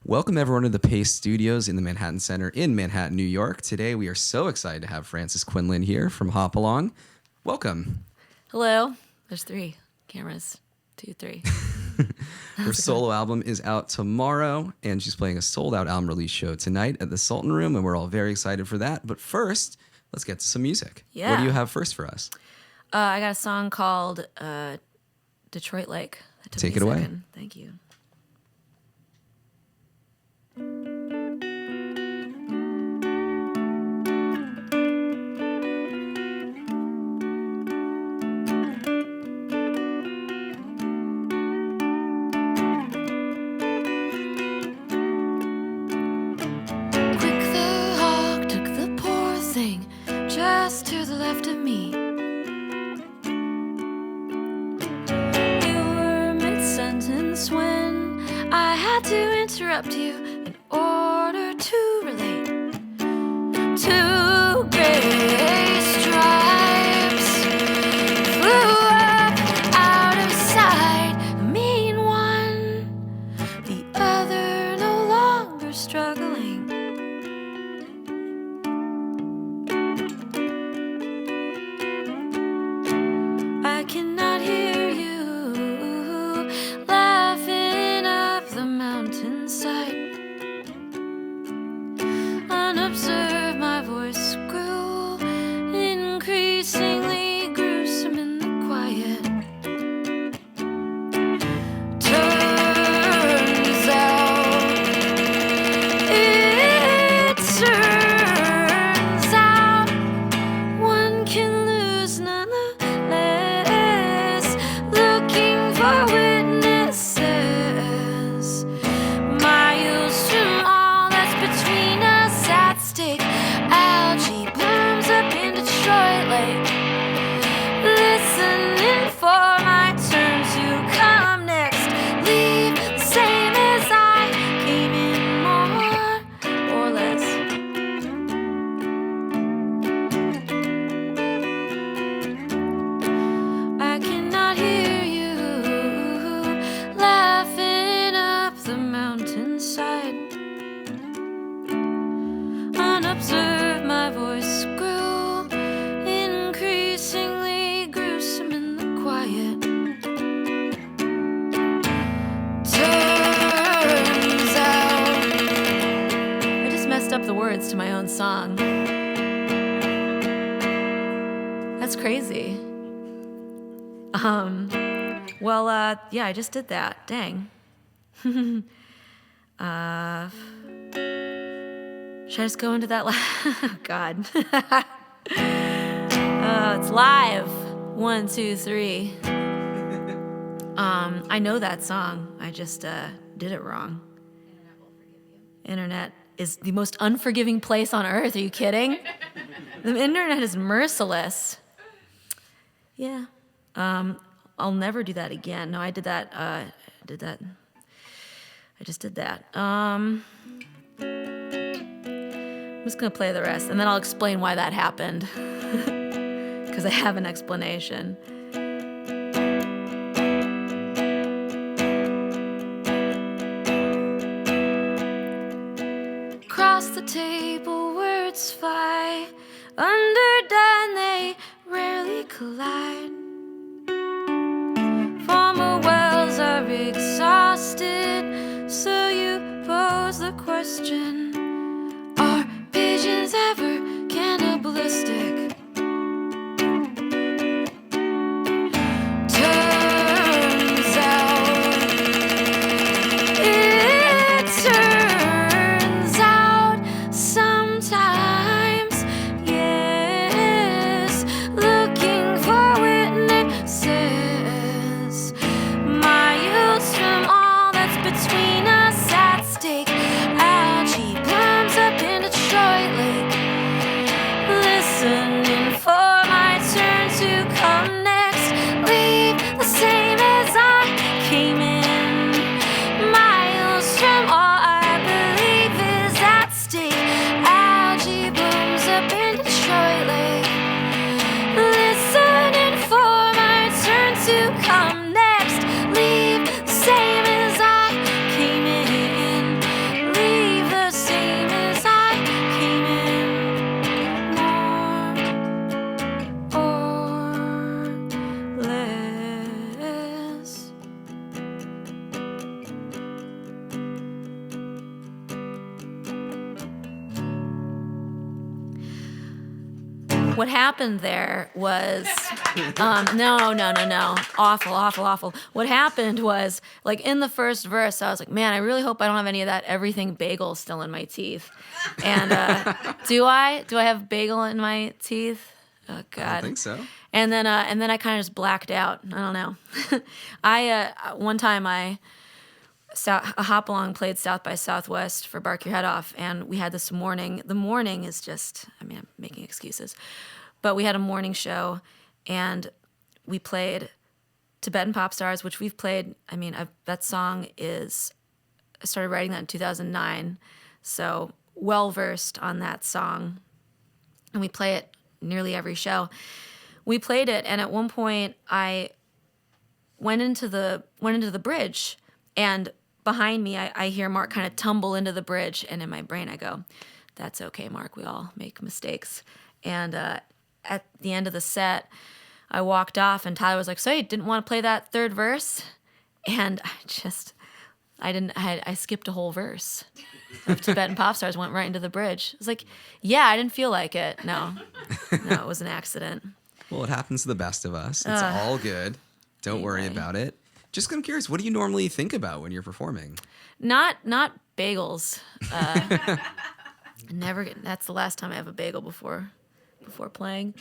Welcome everyone to the Paste Studios in the Manhattan Center in Manhattan, New York. Today we are so excited to have Frances Quinlan here from Hop Along. Welcome. Hello. There's 3 cameras. 2, 3. Her solo album is out tomorrow, and she's playing a sold-out album release show tonight at the Sultan Room, and we're all very excited for that. But first, let's get to some music. Yeah. What do you have first for us? I got a song called Detroit Lake. That took Take me it a away. second. Thank you. Just to the left of me. You were mid-sentence when I had to interrupt you in order to relate. 2 gray stripes flew up out of sight. The main one, the other no longer struggling. I cannot hear you laughing up the mountainside. Unobserved, my voice grew increasingly gruesome in the quiet. Turns out, one can lose none. Looking for witnesses, miles from all that's between us at stake. Algae blooms up in Detroit Lake, listening for my turn to come next. Leave the same as I came in, more or less. I cannot hear you laughing up the mountainside. Unobserved, my voice grew increasingly gruesome in the quiet. Turns out I just messed up the words to my own song. That's crazy. Yeah, I just did that. Dang. Should I just go into that oh, God. It's live. 1, 2, 3. I know that song. I just did it wrong. Internet is the most unforgiving place on earth. Are you kidding? The internet is merciless. Yeah. I'll never do that again. No, I did that. I just did that. I'm just going to play the rest, and then I'll explain why that happened. Because I have an explanation. Across the table, words fly. Underdone, they rarely collide. Former wells are exhausted, so you pose the question, are pigeons ever cannibalistic? Turns out, sometimes, yes, looking for witnesses, miles from all that's between us at stake. Algae blooms up in Detroit Lake, listening What happened there was, no. Awful. What happened was, like, in the first verse, I was like, man, I really hope I don't have any of that everything bagel still in my teeth. And do I? Do I have bagel in my teeth? Oh, God. I don't think so. And then I kind of just blacked out. I don't know. One time a hop along played South by Southwest for Bark Your Head Off, and we had this morning. The morning is just, I mean, I'm making excuses, but we had a morning show, and we played Tibetan Pop Stars, which we've played. I mean, that song is, I started writing that in 2009, so well versed on that song, and we play it nearly every show. We played it, and at one point I went into the bridge, and behind me I hear Mark kind of tumble into the bridge, and in my brain I go, "That's okay, Mark. We all make mistakes." And at the end of the set, I walked off, and Tyler was like, "So you didn't want to play that third verse?" And I skipped a whole verse of Tibetan Pop Stars, went right into the bridge. I was like, "Yeah, I didn't feel like it." No, it was an accident. Well, it happens to the best of us. It's all good. Don't worry about it. Just I'm curious, what do you normally think about when you're performing? Not bagels. That's the last time I have a bagel before playing.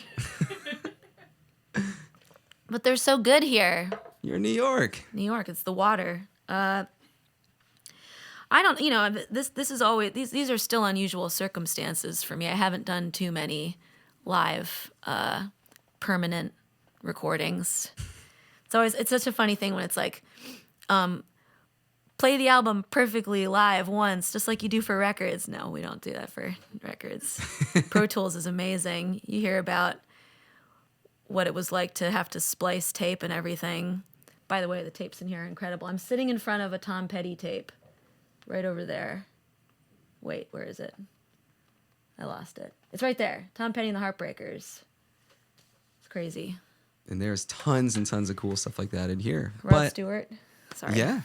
But they're so good here. You're in New York. New York, it's the water. I don't, this is always, these are still unusual circumstances for me. I haven't done too many live permanent recordings. It's such a funny thing when it's like, play the album perfectly live once, just like you do for records. No, we don't do that for records. Pro Tools is amazing. You hear about what it was like to have to splice tape and everything. By the way, the tapes in here are incredible. I'm sitting in front of a Tom Petty tape right over there. Wait, where is it? I lost it. It's right there. Tom Petty and the Heartbreakers. It's crazy. And there's tons and tons of cool stuff like that in here. Rod Stewart. Sorry. Yeah.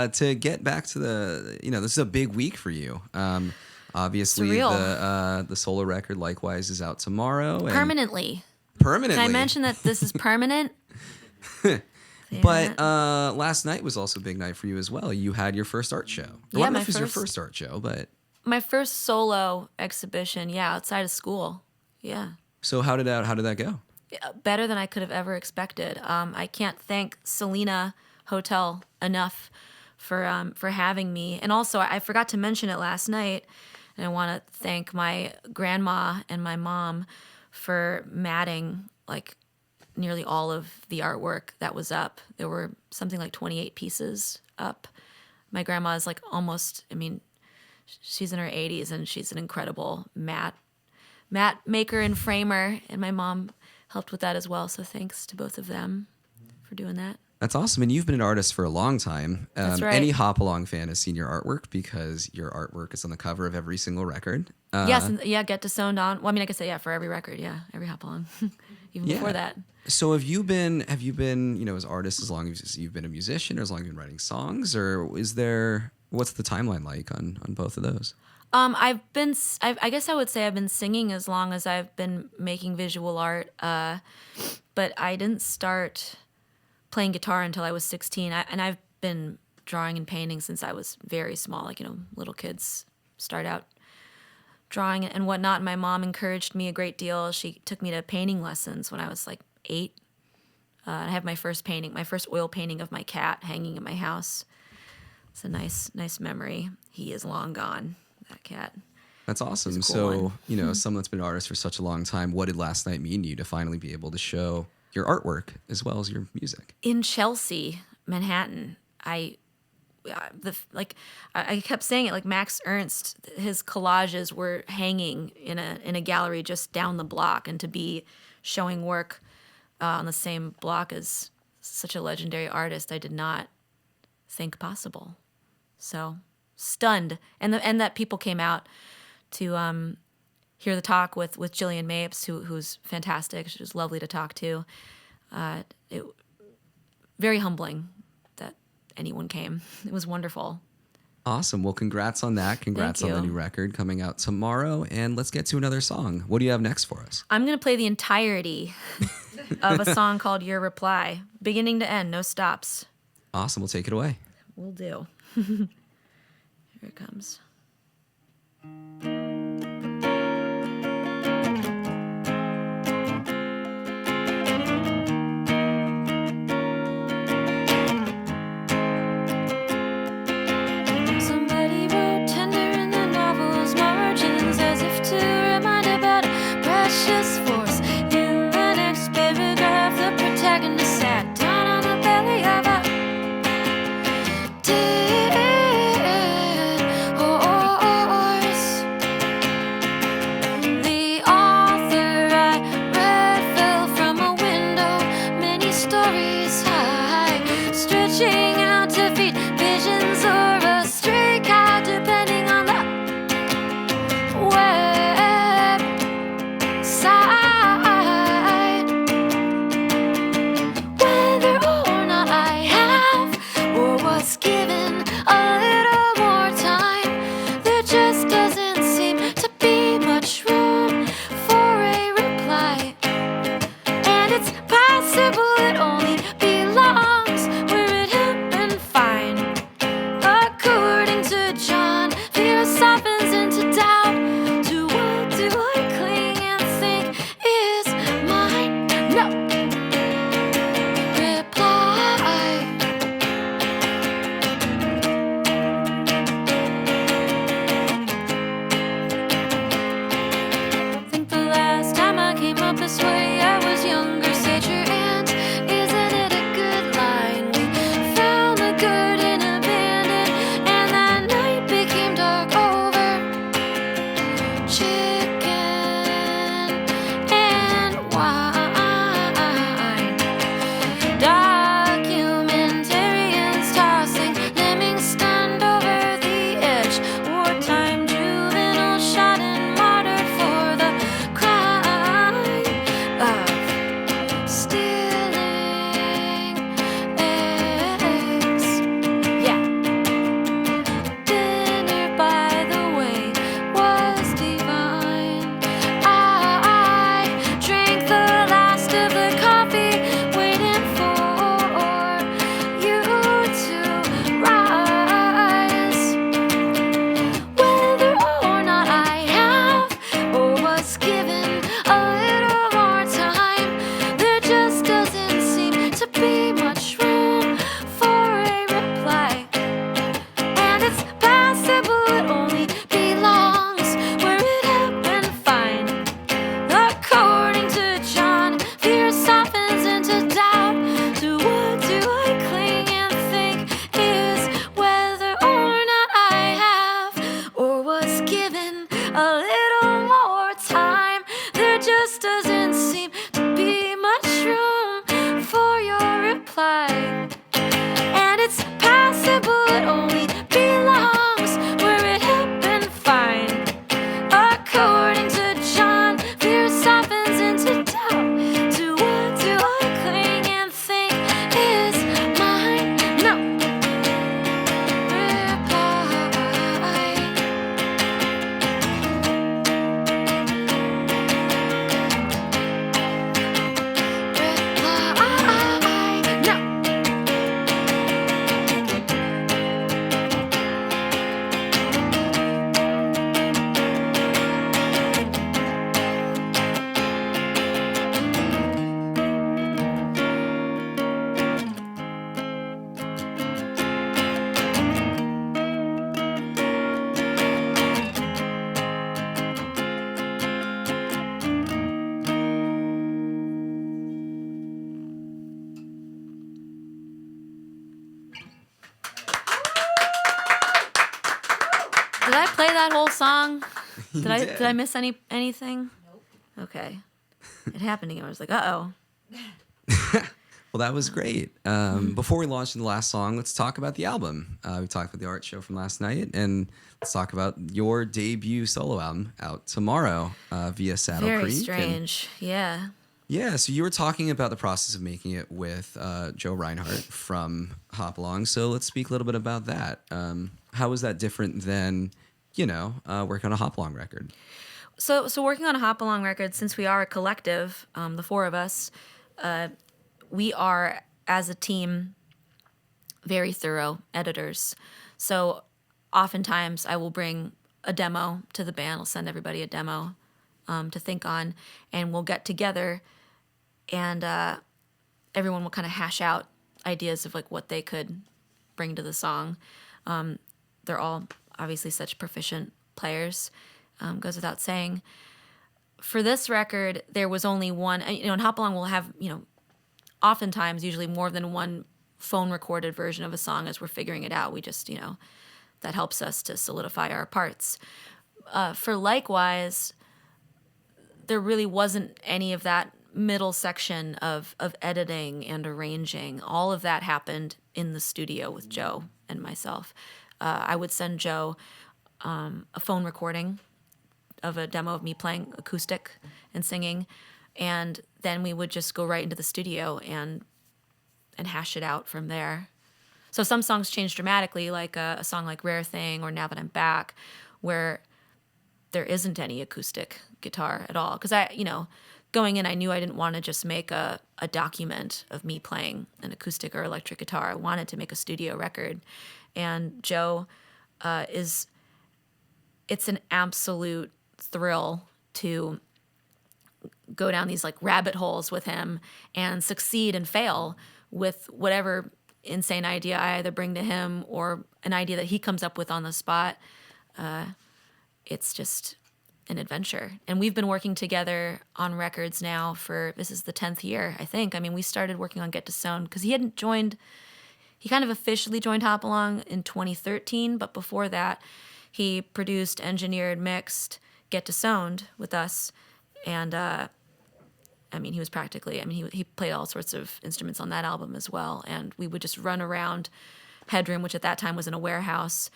To get back to this is a big week for you. Obviously, the solo record likewise is out tomorrow. Permanently. Permanently. Can I mention that this is permanent? But last night was also a big night for you as well. You had your first art show. I don't know if it was your first art show, but my first solo exhibition. Yeah, outside of school. Yeah. So how did that go? Better than I could have ever expected. I can't thank Selena Hotel enough for having me. And also, I forgot to mention it last night, and I want to thank my grandma and my mom for matting like nearly all of the artwork that was up. There were something like 28 pieces up. My grandma is like almost, she's in her 80s, and she's an incredible mat maker and framer, and my mom helped with that as well. So thanks to both of them for doing that. That's awesome. And you've been an artist for a long time. That's right. Any Hop Along fan has seen your artwork because your artwork is on the cover of every single record. Yes, and Get Disowned on. Well, I could say, for every record, every Hop Along, even before that. So have you been, as artists as long as you've been a musician, or as long as you've been writing songs, or what's the timeline like on both of those? I guess I would say I've been singing as long as I've been making visual art, but I didn't start playing guitar until I was 16, and I've been drawing and painting since I was very small. Little kids start out drawing and whatnot. My mom encouraged me a great deal. She took me to painting lessons when I was like 8. I have my first oil painting of my cat hanging in my house. It's a nice memory. He is long gone, that cat. That's awesome. Cool so, someone that's been an artist for such a long time, what did last night mean to you to finally be able to show your artwork as well as your music? In Chelsea, Manhattan, I kept saying it, like Max Ernst, his collages were hanging in a gallery just down the block, and to be showing work on the same block as such a legendary artist, I did not think possible. So stunned, and that people came out to hear the talk with Jillian Mapes, who's fantastic. She was lovely to talk to. Very humbling that anyone came. It was wonderful. Awesome. Well, congrats on that. Congrats Thank on the you. new record coming out tomorrow. And let's get to another song. What do you have next for us? I'm going to play the entirety of a song called Your Reply, beginning to end, no stops. Awesome. We'll take it away. Will do. Here it comes. Somebody wrote tender in the novel's margins as if to remind about a precious force. In the next paragraph, the protagonist sat down on the belly of a dead horse. The author I read fell from a window, many stories high, stretching out to feed visions or a stray cat, depending on the website. Whether or not I have or was given a little more time, there just doesn't seem to be much room for a reply. And it's possible it only belongs where it had been fine. According to John, fear softens into doubt. To what do I cling and think is mine? No reply. Think the last time I came up this way, I was younger, said your aunt. Isn't it a good line? We found the garden abandoned, and that night became dark over chicken and wine. Documentarians tossing lemmings stunned over the edge. Wartime juvenile shot and martyred for the crime of stealing eggs. Yeah. Dinner, by the way, was divine. I drank the last of the coffee, waiting for you to rise. Whether or not I have or was given a little more time, there just doesn't seem to be much room for a reply. And it's possible it only belongs where it had been fine. According to John, fear softens into doubt. To what do I cling and think is whether or not I have or was given a little more time. There just doesn't seem to be much room for your reply. And it's possible it only belongs where it had been fine. According to John, fear softens into doubt. To what do I cling and think is mine? No reply. No. Did I play that whole song? Did I miss anything? Nope. Okay. It happened again. I was like, uh-oh. Well, that was great. Before we launch into the last song, let's talk about the album. We talked about the art show from last night, and let's talk about your debut solo album out tomorrow via Saddle Very Creek. strange. Yeah. Yeah, so you were talking about the process of making it with Joe Reinhardt from Hopalong. So let's speak a little bit about that. How was that different than, working on a Hopalong record? So working on a hop along record, since we are a collective, the four of us, we are as a team very thorough editors. So oftentimes I will bring a demo to the band. I'll send everybody a demo to think on, and we'll get together, and everyone will kind of hash out ideas of like what they could bring to the song. They're all obviously such proficient players, goes without saying. For this record, there was only one, in Hop Along we'll have, oftentimes, usually more than one phone recorded version of a song as we're figuring it out. We just, that helps us to solidify our parts. For Likewise, there really wasn't any of that middle section of editing and arranging. All of that happened in the studio with Joe and myself. I would send Joe a phone recording of a demo of me playing acoustic and singing, and then we would just go right into the studio and hash it out from there. So some songs change dramatically, like a song like Rare Thing or Now That I'm Back, where there isn't any acoustic guitar at all. Because going in, I knew I didn't want to just make a document of me playing an acoustic or electric guitar. I wanted to make a studio record. And Joe it's an absolute thrill to go down these like rabbit holes with him and succeed and fail with whatever insane idea I either bring to him or an idea that he comes up with on the spot. It's just an adventure. And we've been working together on records now this is the 10th year, I think. I mean, we started working on Get to Sound because he kind of officially joined Hop Along in 2013, but before that, he produced, engineered, mixed Get to Sound with us. And he was he played all sorts of instruments on that album as well. And we would just run around Headroom, which at that time was in a warehouse,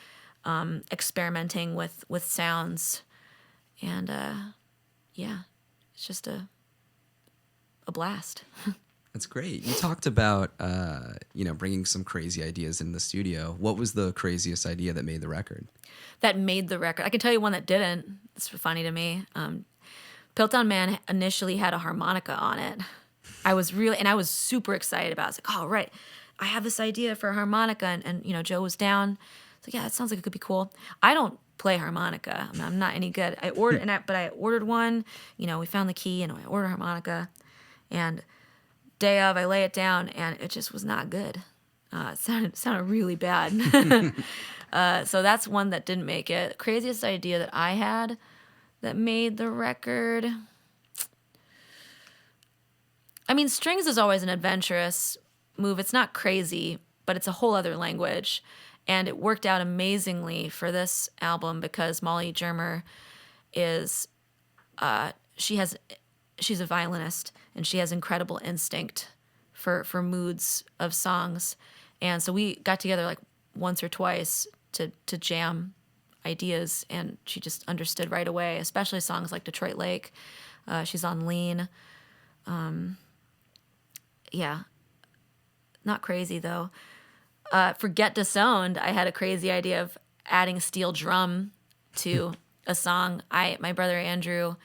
experimenting with sounds. And it's just a blast. That's great. You talked about, bringing some crazy ideas in the studio. What was the craziest idea that made the record? That made the record. I can tell you one that didn't. It's funny to me. Piltdown Man initially had a harmonica on it. I was super excited about it. I was like, oh, right. I have this idea for a harmonica. And Joe was down. So yeah, that sounds like it could be cool. I don't play harmonica. I'm not any good. I ordered one. We found the key and I ordered a harmonica. And day of, I lay it down and it just was not good. It sounded really bad. So that's one that didn't make it. The craziest idea that I had that made the record. Strings is always an adventurous move. It's not crazy, but it's a whole other language. And it worked out amazingly for this album because Molly Germer is, she's a violinist and she has incredible instinct for moods of songs. And so we got together like once or twice to jam ideas, and she just understood right away, especially songs like Detroit Lake. She's on Lean. Not crazy though. For Get to Sound, I had a crazy idea of adding steel drum to a song. My brother Andrew,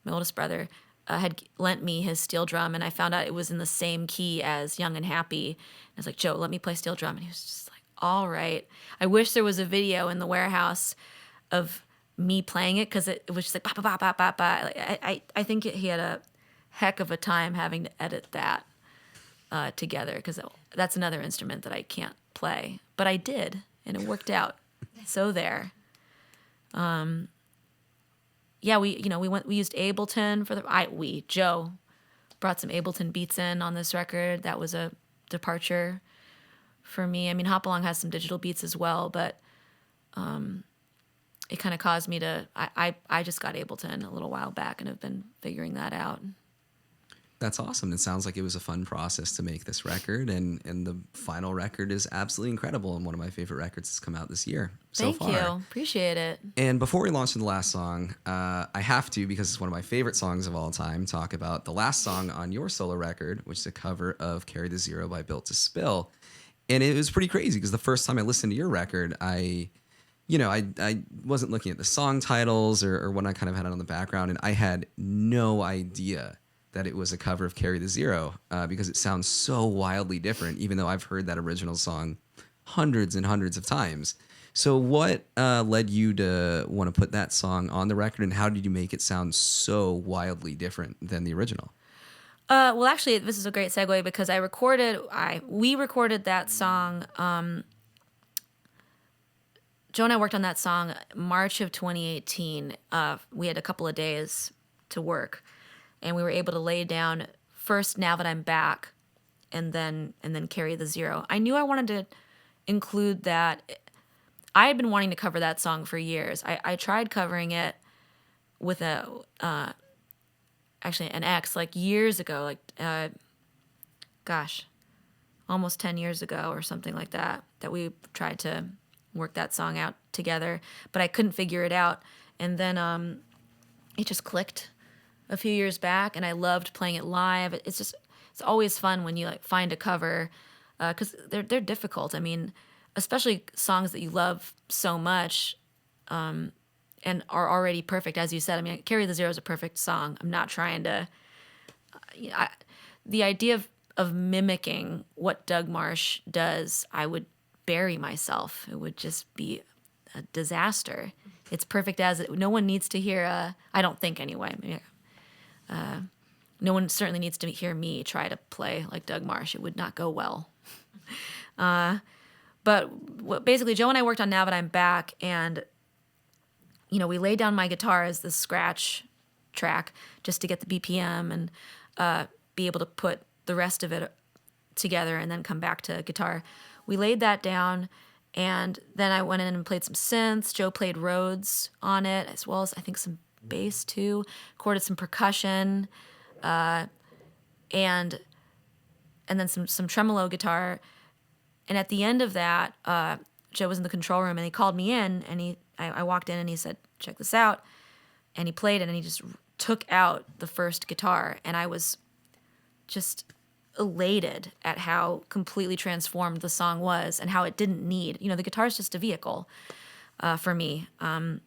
my oldest brother, had lent me his steel drum, and I found out it was in the same key as Young and Happy. And I was like, Joe, let me play steel drum. And he was just like, all right. I wish there was a video in the warehouse of me playing it because it was just like, ba, ba, ba, ba, ba, ba. I think he had a heck of a time having to edit that together because that's another instrument that I can't play. But I did, and it worked out. So there. We used Ableton for Joe brought some Ableton beats in on this record. That was a departure for me. Hop Along has some digital beats as well, but it kind of caused me to, I just got Ableton a little while back and have been figuring that out. That's awesome. It sounds like it was a fun process to make this record, and the final record is absolutely incredible and one of my favorite records that's come out this year so Thank far. you. Appreciate it. And before we launch into the last song, I have to, because it's one of my favorite songs of all time, talk about the last song on your solo record, which is a cover of Carry the Zero by Built to Spill. And it was pretty crazy because the first time I listened to your record, I wasn't looking at the song titles or what I kind of had on the background, and I had no idea that it was a cover of Carry the Zero because it sounds so wildly different, even though I've heard that original song hundreds and hundreds of times. So what led you to want to put that song on the record, and how did you make it sound so wildly different than the original? Well, actually, this is a great segue because we recorded that song. Joe and I worked on that song March of 2018. We had a couple of days to work, and we were able to lay down first Now That I'm Back, and then Carry the Zero. I knew I wanted to include that. I had been wanting to cover that song for years. I tried covering it with actually an ex like years ago, almost 10 years ago or something like that we tried to work that song out together, but I couldn't figure it out. And then it just clicked a few years back, and I loved playing it live. It's always fun when you like find a cover, because they're difficult. I mean, especially songs that you love so much, and are already perfect, as you said. I mean, Carry the Zero is a perfect song. I'm not trying to... the idea of mimicking what Doug Marsh does, I would bury myself. It would just be a disaster. It's perfect as it... No one needs to hear... I don't think, anyway. No one certainly needs to hear me try to play like Doug Marsh. It would not go well. But basically, Joe and I worked on Now That I'm Back, and we laid down my guitar as the scratch track just to get the BPM and be able to put the rest of it together and then come back to guitar. We laid that down, and then I went in and played some synths. Joe played Rhodes on it, as well as I think some bass too, recorded some percussion, and then some tremolo guitar. And at the end of that, Joe was in the control room, and he called me in, and I walked in, and he said, "Check this out." And he played it, and he just took out the first guitar, and I was just elated at how completely transformed the song was and how it didn't need... the guitar's just a vehicle for me. I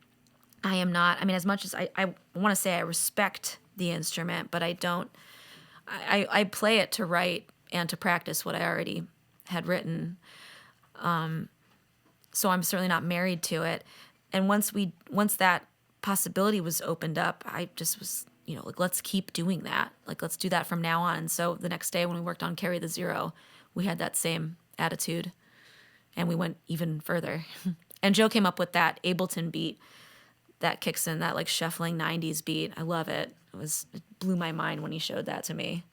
am not... I mean, as much as I want to say I respect the instrument, but I don't... I play it to write and to practice what I already had written. So I'm certainly not married to it. And once that possibility was opened up, I just was, let's keep doing that. Like, let's do that from now on. And so the next day when we worked on Carry the Zero, we had that same attitude, and we went even further. And Joe came up with that Ableton beat that kicks in, that like shuffling 90s beat. I love it. It blew my mind when he showed that to me.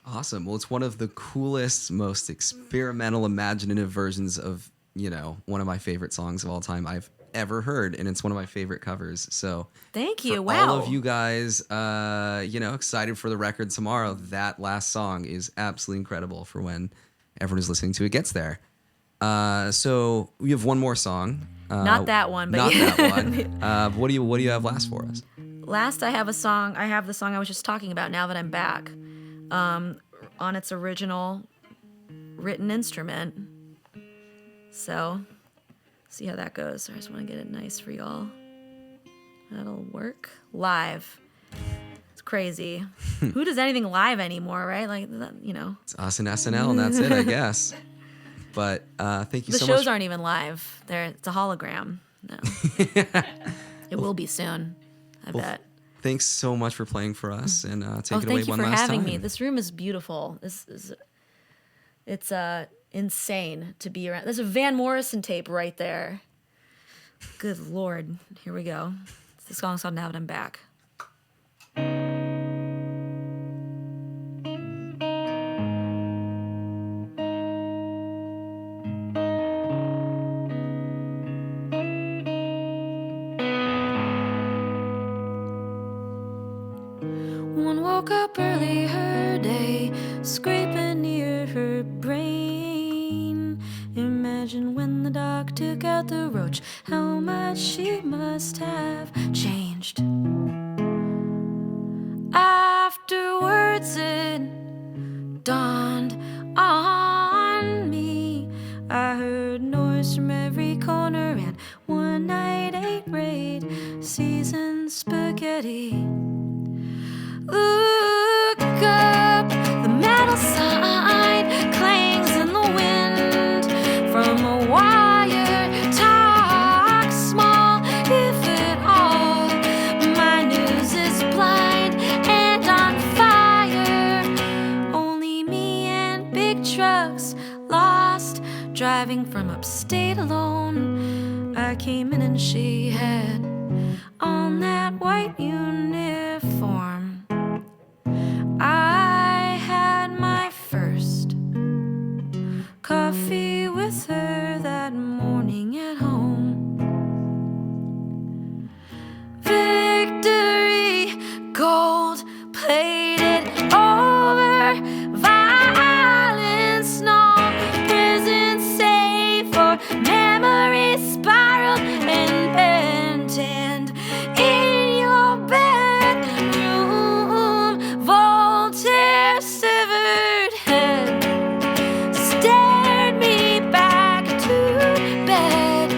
Awesome. Well, it's one of the coolest, most experimental, imaginative versions of, one of my favorite songs of all time I've ever heard, and it's one of my favorite covers. So thank you. For wow. all of you guys, excited for the record tomorrow, that last song is absolutely incredible for when everyone who's listening to it gets there. So we have one more song. Not that one, but not that one. What do you have last for us? Last, I have the song I was just talking about, Now That I'm Back, on its original written instrument. So, see how that goes. I just want to get it nice for y'all. That'll work. Live. It's crazy. Who does anything live anymore, right? Like, It's us and SNL, and that's it, I guess. But thank you so much. The shows aren't even live. It's a hologram. No. It will be soon, I bet. Thanks so much for playing for us, and take it away one last time. Thank you for having me. This room is beautiful. It's insane to be around. There's a Van Morrison tape right there. Good Lord. Here we go. The song's called Now That I'm Back. woke up early her day, scraping near her brain. Imagine when the dog took out the roach, how much she must have changed. Afterwards it dawned on me, I heard noise from every corner, and one night ate raid seasoned spaghetti. Look up, the metal sign clangs in the wind from a wire. Talk small, if at all. My news is blind and on fire. Only me and big trucks lost, driving from upstate alone. I came in and she had on that white uniform. I had my first coffee with her that morning at home. Victory, gold plated over violence, no prison safe for memory spiraled and bent, and in your bedroom, Voltaire severed head stared me back to bed.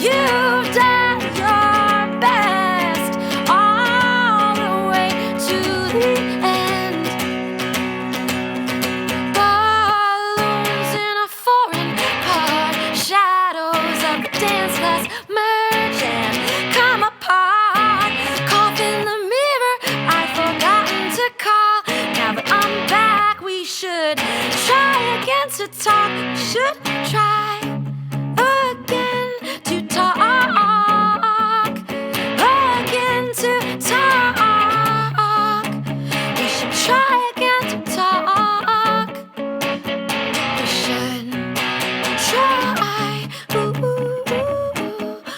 You've done your best all the way to the end. Balloons in a foreign part, shadows of the dance class merge and come apart. Cough in the mirror, I've forgotten to call. Now that I'm back, we should try again to talk. Should try again to talk. Again to talk. We should try again to talk. We should try. Ooh, ooh, ooh,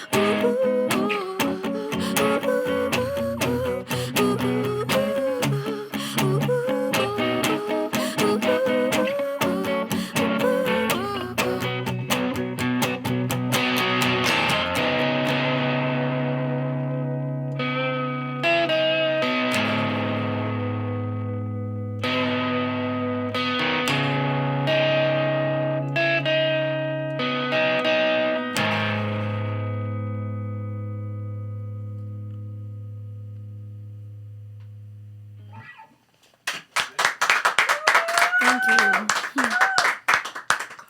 Thank you.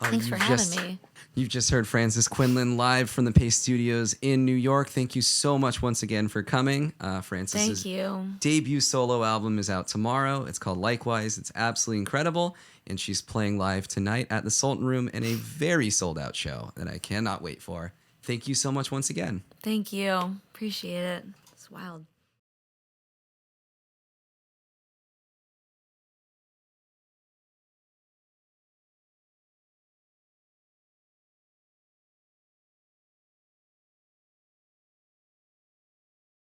Thanks for having me. You've just heard Francis Quinlan live from the Paste Studios in New York. Thank you so much once again for coming. Francis's Thank you. debut solo album is out tomorrow. It's called Likewise. It's absolutely incredible. And she's playing live tonight at the Sultan Room in a very sold out show that I cannot wait for. Thank you so much once again. Thank you. Appreciate it. It's wild.